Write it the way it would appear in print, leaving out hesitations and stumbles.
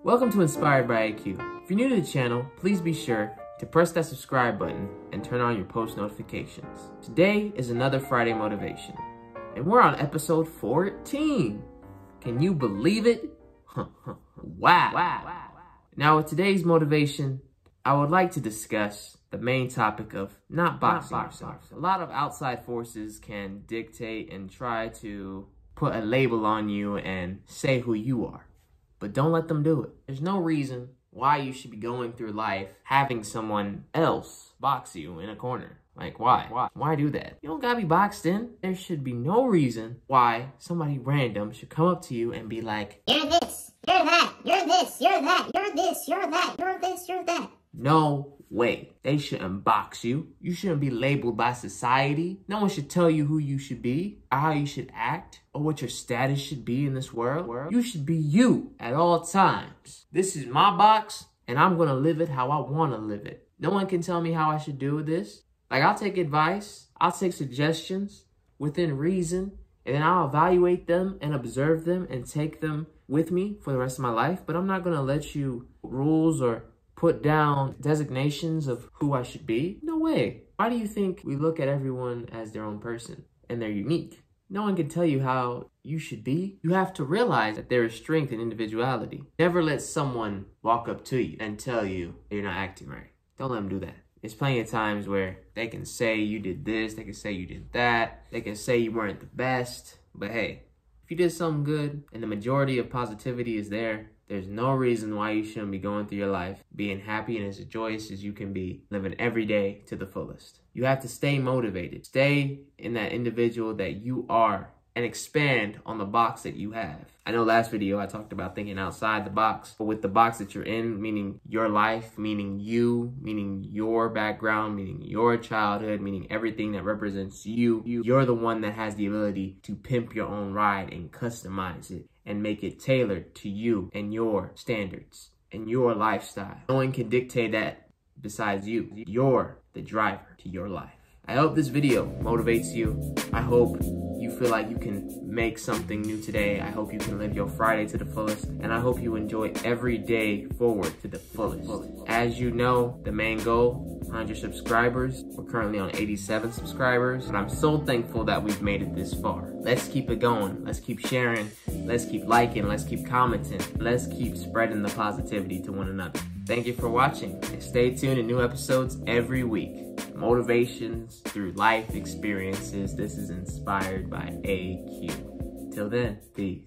Welcome to Inspired by AQ. If you're new to the channel, please be sure to press that subscribe button and turn on your post notifications. Today is another Friday motivation, and we're on episode 14. Can you believe it? Wow. Now with today's motivation, I would like to discuss the main topic of not boxing yourself. A lot of outside forces can dictate and try to put a label on you and say who you are, but don't let them do it. There's no reason why you should be going through life having someone else box you in a corner. Like, why? Why do that? You don't gotta be boxed in. There should be no reason why somebody random should come up to you and be like, you're this, you're that, you're this, you're that, you're this, you're that, you're this, you're that. No way. They shouldn't box you. You shouldn't be labeled by society. No one should tell you who you should be, or how you should act, or what your status should be in this world. You should be you at all times. This is my box, and I'm gonna live it how I wanna live it. No one can tell me how I should do this. Like, I'll take advice, I'll take suggestions within reason, and then I'll evaluate them and observe them and take them with me for the rest of my life. But I'm not gonna let you rules or put down designations of who I should be. No way. Why do you think we look at everyone as their own person and they're unique? No one can tell you how you should be. You have to realize that there is strength in individuality. Never let someone walk up to you and tell you you're not acting right. Don't let them do that. There's plenty of times where they can say you did this, they can say you did that, they can say you weren't the best, but hey, if you did something good and the majority of positivity is there, there's no reason why you shouldn't be going through your life, being happy and as joyous as you can be, living every day to the fullest. You have to stay motivated. Stay in that individual that you are and expand on the box that you have. I know last video I talked about thinking outside the box, but with the box that you're in, meaning your life, meaning you, meaning your background, meaning your childhood, meaning everything that represents you, you're the one that has the ability to pimp your own ride and customize it and make it tailored to you and your standards and your lifestyle. No one can dictate that besides you. You're the driver to your life. I hope this video motivates you. I hope you feel like you can make something new today. I hope you can live your Friday to the fullest. And I hope you enjoy every day forward to the fullest. As you know, the main goal, 100 subscribers. We're currently on 87 subscribers. And I'm so thankful that we've made it this far. Let's keep it going. Let's keep sharing. Let's keep liking. Let's keep commenting. Let's keep spreading the positivity to one another. Thank you for watching. And stay tuned to new episodes every week. Motivations through life experiences. This is Inspired by AQ. Till then, peace.